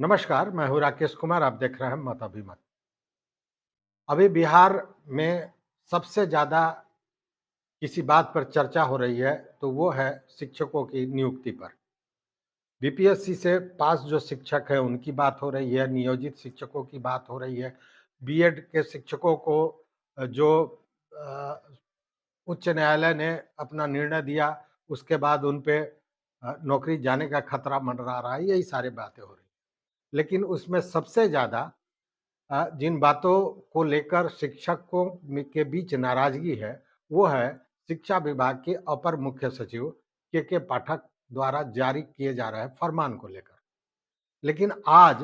नमस्कार, मैं हूँ राकेश कुमार, आप देख रहे हैं मत अभिमत। अभी बिहार में सबसे ज़्यादा किसी बात पर चर्चा हो रही है, तो वो है शिक्षकों की नियुक्ति पर। बीपीएससी से पास जो शिक्षक हैं, उनकी बात हो रही है, नियोजित शिक्षकों की बात हो रही है, बीएड के शिक्षकों को जो अ, उच्च न्यायालय ने अपना निर्णय दिया, उसके बाद उन पे नौकरी जाने का खतरा मंडरा रहा है, यही सारी बातें हो रही हैं। लेकिन उसमें सबसे ज़्यादा जिन बातों को लेकर शिक्षकों के बीच नाराजगी है, वो है शिक्षा विभाग के अपर मुख्य सचिव के पाठक द्वारा जारी किए जा रहे फरमान को लेकर। लेकिन आज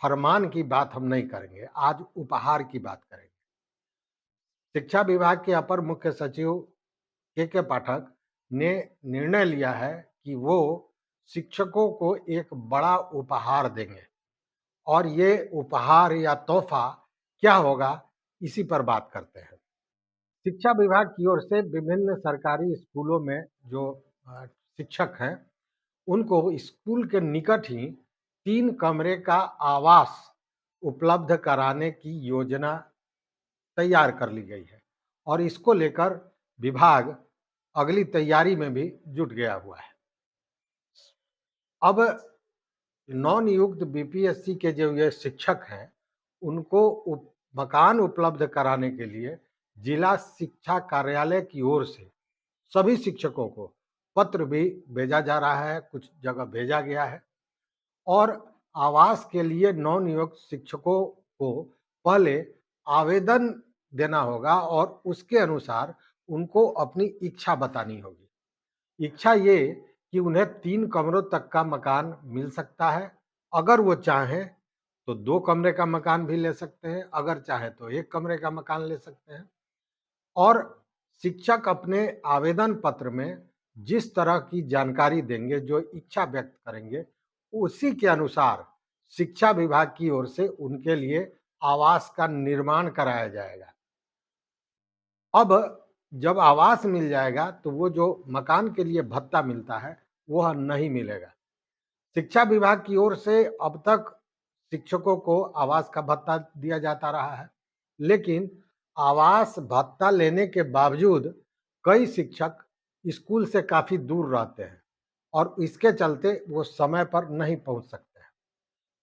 फरमान की बात हम नहीं करेंगे, आज उपहार की बात करेंगे। शिक्षा विभाग के अपर मुख्य सचिव के पाठक ने निर्णय लिया है कि वो शिक्षकों को एक बड़ा उपहार देंगे और ये उपहार या तोहफा क्या होगा, इसी पर बात करते हैं। शिक्षा विभाग की ओर से विभिन्न सरकारी स्कूलों में जो शिक्षक हैं, उनको स्कूल के निकट ही 3 कमरे का आवास उपलब्ध कराने की योजना तैयार कर ली गई है और इसको लेकर विभाग अगली तैयारी में भी जुट गया हुआ है। अब नवनियुक्त बीपीएससी के जो ये शिक्षक हैं, उनको मकान उपलब्ध कराने के लिए जिला शिक्षा कार्यालय की ओर से सभी शिक्षकों को पत्र भी भेजा जा रहा है, कुछ जगह भेजा गया है और आवास के लिए नवनियुक्त शिक्षकों को पहले आवेदन देना होगा और उसके अनुसार उनको अपनी इच्छा बतानी होगी। इच्छा ये कि उन्हें 3 कमरों तक का मकान मिल सकता है। अगर वो चाहें तो 2 कमरे का मकान भी ले सकते हैं, अगर चाहें तो 1 कमरे का मकान ले सकते हैं। और शिक्षक अपने आवेदन पत्र में जिस तरह की जानकारी देंगे, जो इच्छा व्यक्त करेंगे, उसी के अनुसार शिक्षा विभाग की ओर से उनके लिए आवास का निर्माण कराया जाएगा। अब जब आवास मिल जाएगा तो वो जो मकान के लिए भत्ता मिलता है, वह नहीं मिलेगा। शिक्षा विभाग की ओर से अब तक शिक्षकों को आवास का भत्ता दिया जाता रहा है, लेकिन आवास भत्ता लेने के बावजूद कई शिक्षक स्कूल से काफ़ी दूर रहते हैं और इसके चलते वो समय पर नहीं पहुंच सकते हैं।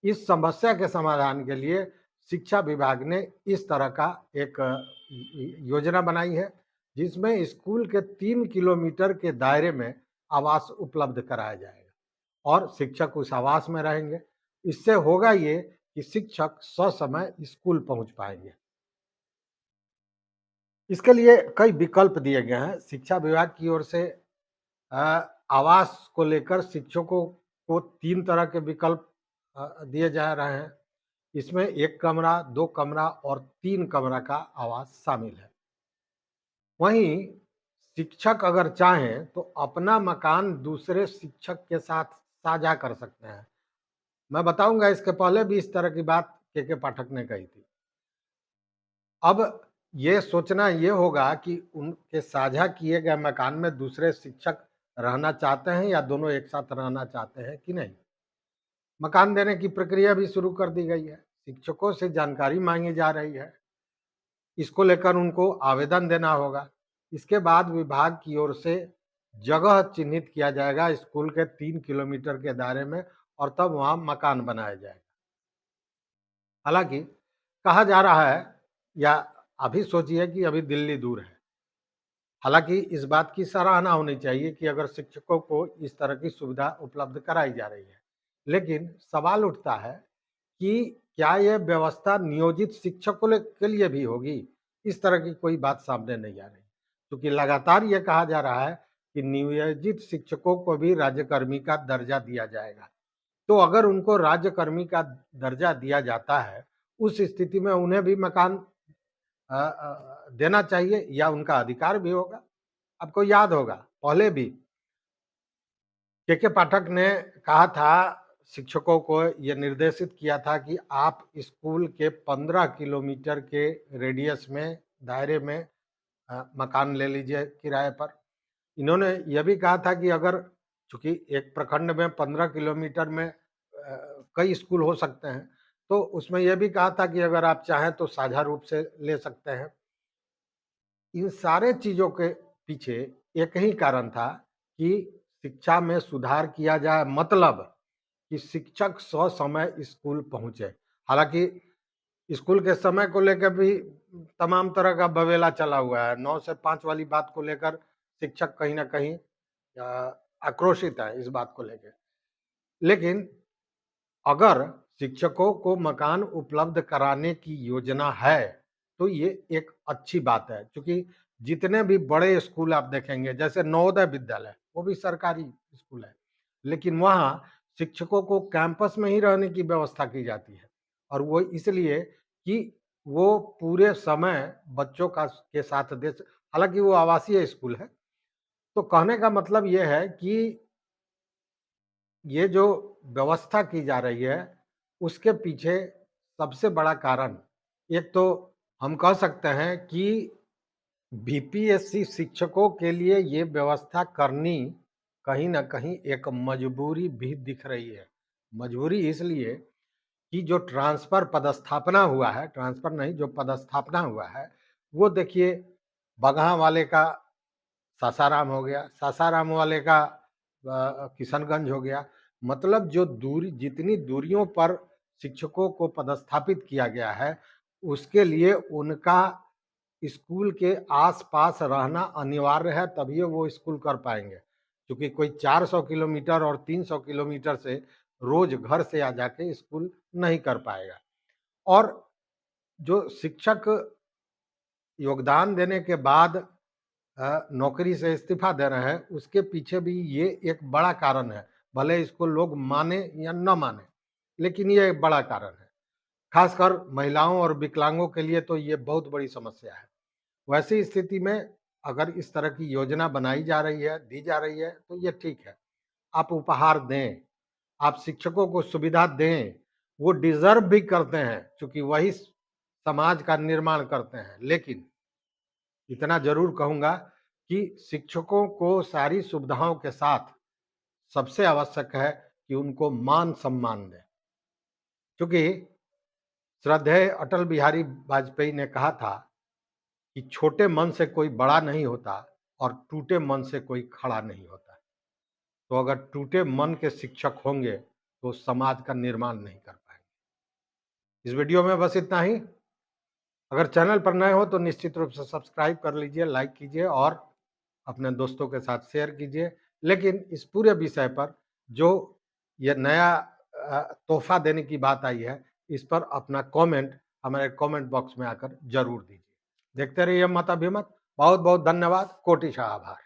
इस समस्या के समाधान के लिए शिक्षा विभाग ने इस तरह का एक योजना बनाई है, जिसमें स्कूल के 3 किलोमीटर के दायरे में आवास उपलब्ध कराया जाएगा और शिक्षक उस आवास में रहेंगे। इससे होगा ये कि शिक्षक ससमय स्कूल पहुंच पाएंगे। इसके लिए कई विकल्प दिए गए हैं। शिक्षा विभाग की ओर से आवास को लेकर शिक्षकों को 3 तरह के विकल्प दिए जा रहे हैं। इसमें 1 कमरा, 2 कमरा और 3 कमरा का आवास शामिल है। वहीं शिक्षक अगर चाहें तो अपना मकान दूसरे शिक्षक के साथ साझा कर सकते हैं। मैं बताऊंगा, इसके पहले भी इस तरह की बात के पाठक ने कही थी। अब ये सोचना ये होगा कि उनके साझा किए गए मकान में दूसरे शिक्षक रहना चाहते हैं या दोनों एक साथ रहना चाहते हैं कि नहीं। मकान देने की प्रक्रिया भी शुरू कर दी गई है। शिक्षकों से जानकारी मांगी जा रही है। इसको लेकर उनको आवेदन देना होगा। इसके बाद विभाग की ओर से जगह चिन्हित किया जाएगा स्कूल के 3 किलोमीटर के दायरे में और तब वहाँ मकान बनाया जाएगा। हालाँकि कहा जा रहा है, या अभी सोचिए कि अभी दिल्ली दूर है। हालाँकि इस बात की सराहना होनी चाहिए कि अगर शिक्षकों को इस तरह की सुविधा उपलब्ध कराई जा रही है। लेकिन सवाल उठता है कि क्या यह व्यवस्था नियोजित शिक्षकों के लिए भी होगी? इस तरह की कोई बात सामने नहीं आ रही। क्योंकि लगातार ये कहा जा रहा है कि नियोजित शिक्षकों को भी राज्यकर्मी का दर्जा दिया जाएगा। तो अगर उनको राज्यकर्मी का दर्जा दिया जाता है, उस स्थिति में उन्हें भी मकान देना चाहिए या उनका अधिकार भी होगा। आपको याद होगा, पहले भी के पाठक ने कहा था, शिक्षकों को ये निर्देशित किया था कि आप स्कूल के 15 किलोमीटर के रेडियस में, दायरे में मकान ले लीजिए किराए पर। इन्होंने यह भी कहा था कि अगर, चूंकि एक प्रखंड में 15 किलोमीटर में कई स्कूल हो सकते हैं। तो उसमें यह भी कहा था कि अगर आप चाहें तो साझा रूप से ले सकते हैं। इन सारे चीज़ों के पीछे एक ही कारण था कि शिक्षा में सुधार किया जाए, मतलब कि शिक्षक ससमय स्कूल पहुँचे। हालाँकि स्कूल के समय को लेकर भी तमाम तरह का बवेला चला हुआ है। 9 से 5 वाली बात को लेकर शिक्षक कहीं न कहीं आक्रोशित है इस बात को लेके। लेकिन अगर शिक्षकों को मकान उपलब्ध कराने की योजना है, तो ये एक अच्छी बात है, क्योंकि जितने भी बड़े स्कूल आप देखेंगे, जैसे नवोदय विद्यालय, वो भी सरकारी स्कूल है, लेकिन वहाँ शिक्षकों को कैंपस में ही रहने की व्यवस्था की जाती है, और वो इसलिए कि वो पूरे समय बच्चों का के साथ हालाँकि वो आवासीय स्कूल है। तो कहने का मतलब ये है कि ये जो व्यवस्था की जा रही है, उसके पीछे सबसे बड़ा कारण, एक तो हम कह सकते हैं कि बीपीएससी शिक्षकों के लिए ये व्यवस्था करनी कहीं न कहीं एक मजबूरी भी दिख रही है। मजबूरी इसलिए कि जो ट्रांसफ़र पदस्थापना हुआ है, ट्रांसफ़र नहीं, जो पदस्थापना हुआ है, वो देखिए बगहा वाले का सासाराम हो गया, सासाराम वाले का किशनगंज हो गया। मतलब जो दूरी, जितनी दूरियों पर शिक्षकों को पदस्थापित किया गया है, उसके लिए उनका स्कूल के आस-पास रहना अनिवार्य है, तभी वो स्कूल कर पाएँगे। क्योंकि कोई 400 किलोमीटर और 300 किलोमीटर से रोज़ घर से आ जाके स्कूल नहीं कर पाएगा। और जो शिक्षक योगदान देने के बाद नौकरी से इस्तीफा दे रहे हैं, उसके पीछे भी ये एक बड़ा कारण है। भले इसको लोग माने या न माने, लेकिन ये एक बड़ा कारण है। खासकर महिलाओं और विकलांगों के लिए तो ये बहुत बड़ी समस्या है। वैसी स्थिति में अगर इस तरह की योजना बनाई जा रही है, दी जा रही है, तो ये ठीक है। आप उपहार दें, आप शिक्षकों को सुविधा दें, वो डिज़र्व भी करते हैं, चूँकि वही समाज का निर्माण करते हैं। लेकिन इतना ज़रूर कहूँगा कि शिक्षकों को सारी सुविधाओं के साथ सबसे आवश्यक है कि उनको मान-सम्मान दें। क्योंकि श्रद्धेय अटल बिहारी वाजपेयी ने कहा था कि छोटे मन से कोई बड़ा नहीं होता और टूटे मन से कोई खड़ा नहीं होता। तो अगर टूटे मन के शिक्षक होंगे, तो समाज का निर्माण नहीं कर पाएँगे। इस वीडियो में बस इतना ही। अगर चैनल पर नए हो तो निश्चित रूप से सब्सक्राइब कर लीजिए, लाइक कीजिए और अपने दोस्तों के साथ शेयर कीजिए। लेकिन इस पूरे विषय पर जो ये नया तोहफ़ा देने की बात आई है, इस पर अपना कमेंट हमारे कमेंट बॉक्स में आकर ज़रूर दीजिए। देखते रहिए मत अभिमत। बहुत-बहुत धन्यवाद। कोटि आभार।